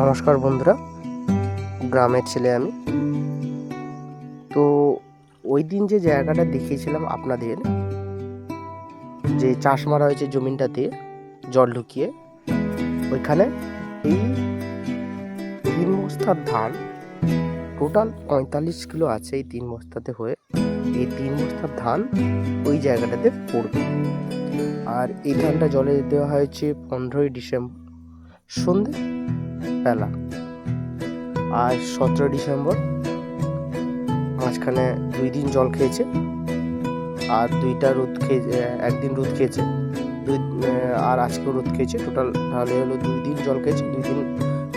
নমস্কার বন্ধুরা, গ্রামের ছেলে আমি। তো ওই দিন যে জায়গাটা দেখিয়েছিলাম আপনাদের, যে চাষ মারা হয়েছে জমিনটাতে জল ঢুকিয়ে, ওইখানে এই 3 বস্তার ধান, টোটাল 45 কিলো আছে এই 3 বস্তাতে হয়ে। এই 3 বস্তার ধান ওই জায়গাটাতে পড়বে। আর এই ধানটা জলে দেওয়া হয়েছে 15ই ডিসেম্বর সন্ধে বেলা, আর 17 ডিসেম্বর মাঝখানে 2 দিন জল খেয়েছে, আর 2টা রোদ খেয়েছে, একদিন রোদ খেয়েছে, আর আজকেও রোদ খেয়েছে। টোটাল তাহলে হলো 2 দিন জল খেয়েছে, 2 দিন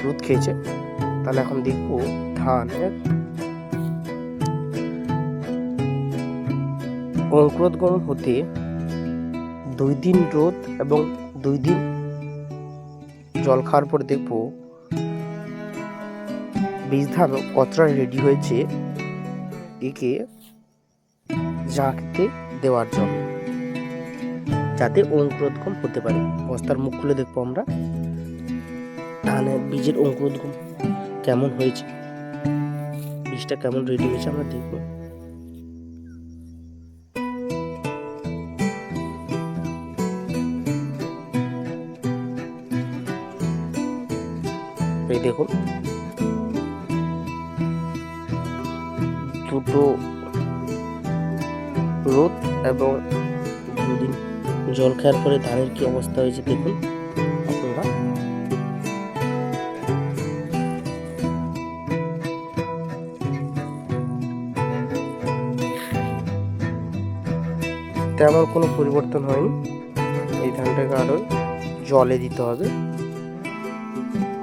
রোদ খেয়েছে। তাহলে এখন দেখবো ধানের অঙ্কুরোদ্গম হতে 2 দিন রোদ এবং 2 দিন জল খাওয়ার পর দেখবো বীজ ধান কতটা রেডি হয়েছে একে জাঁকতে দেওয়ার জন্য, যাতে অঙ্কুরোদ্গম হতে পারে। বস্তার মুখ খুলে দেখবো আমরা ধানের বীজের অঙ্কুরোদ্গম কেমন হয়েছে, বীজটা কেমন রেডি হয়েছে আমরা দেখবো। এই দেখুন, দুটো রোদ এবং 2 দিন জল খাওয়ার পরে ধানের কি অবস্থা হয়েছে দেখুন আপনারা। তেমন কোনো পরিবর্তন হয়নি। এই ধানটাকে আরো জলে দিতে হবে,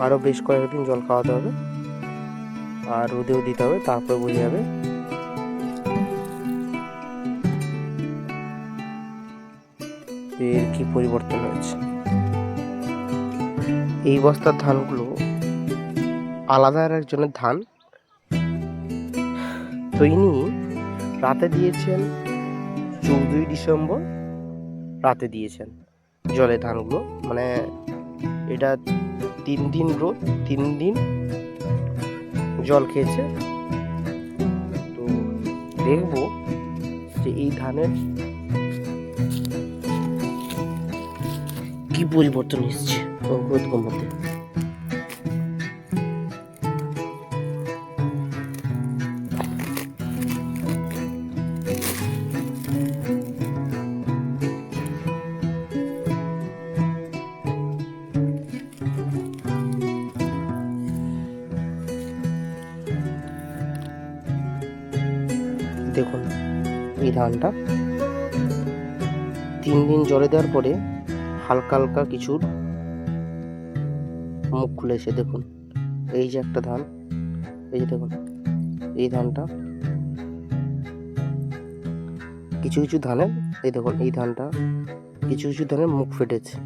আরো বেশ কয়েকদিন জল খাওয়াতে হবে, আর রোদেও দিতে হবে, তারপরে বোঝা যাবে এর কি পরিবর্তন হয়েছে। এই বস্তার ধানগুলো আলাদা আর একজনের ধান। তো ইনি রাতে দিয়েছেন 14 ডিসেম্বর রাতে দিয়েছেন জলে ধানগুলো, মানে এটা 3 দিন রোদ 3 দিন জল খেয়েছে। তো দেখবো যে এই ধানের কি পরিবর্তন এসছে অঙ্কুরোদ্গম হতে। দেখুন এই ধানটা 3 দিন জলে দেওয়ার পরে হালকা হালকা কিছু মুখ খুলেছে। দেখুন এই যে একটা ধান, এই যে দেখুন এই ধানটা, কিছু কিছু ধানের, এই দেখুন এই ধানটা কিছু কিছু ধানের মুখ ফেটেছে,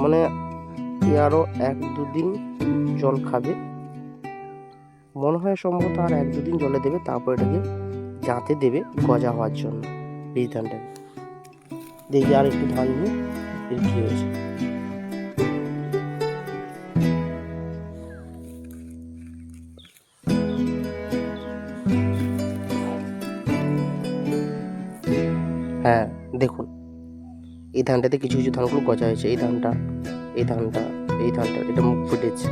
মানে আরো 1-2 দিন জল খাবে মনে হয়, সম্ভবত আর 1-2 দিন জলে দেবে, তারপর এটাকে জাঁতে দেবে গজা হওয়ার জন্য এই ধানটাকে। দেখি আর একটু ধান নিয়ে এর কি হয়েছে। হ্যাঁ দেখুন এই ধানটাতে কিছু কিছু ধানগুলো গজা হয়েছে। এই ধানটা, এই ধানটা, এই ধানটা, এটা মুখ ফুটেছে,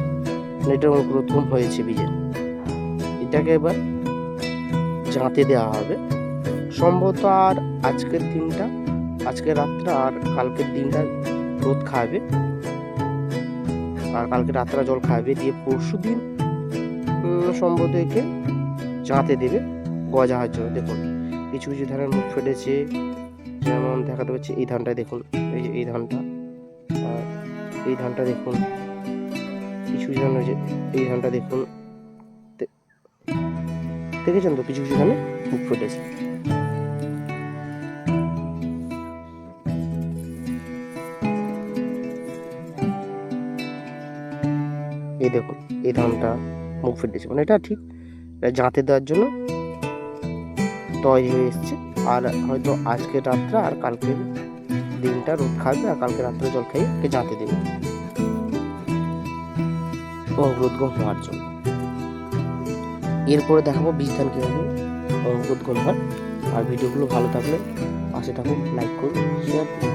এটা অঙ্কুরোদ্গম হয়েছে বীজের। এটাকে এবার জাঁতে দেওয়া হবে সম্ভবত। আর আজকের দিনটা, আজকের রাতটা আর কালকের দিনটা রোদ খাবে, আর কালকে রাতটা জল খাবে, দিয়ে পরশু দিন সম্ভবত একে জাঁতে দেবে গজা হওয়ার জন্য। দেখুন কিছু কিছু ধানের মুখ ফেটেছে, যেমন দেখাতে পাচ্ছি এই ধানটা দেখুন, এই যে এই ধানটা, আর এই ধানটা দেখুন, কিছু কিছু ধান হয়েছে, এই ধানটা দেখুন, দেখেছেন তো কিছু কিছু ধানে মুখ ফেটেছে। এই দেখুন এই ধানটা মুখ ফেটেছে, মানে এটা ঠিক জাঁতে দেওয়ার জন্য তৈরি হয়ে এসছে। আর হয়তো আজকে রাত্রে আর কালকের দিনটা রোদ খাবে, আর কালকে রাত্রে জল খাইয়ে জাঁতে দেবে। অঙ্কুরোদ্গম হওয়ার জন্য। এরপরে দেখাবো বীজ ধান কীভাবে অঙ্কুরোদ্গম হয়। আর ভিডিওগুলো ভালো থাকলে পাশে থাকুন, লাইক করুন, শেয়ার করুন।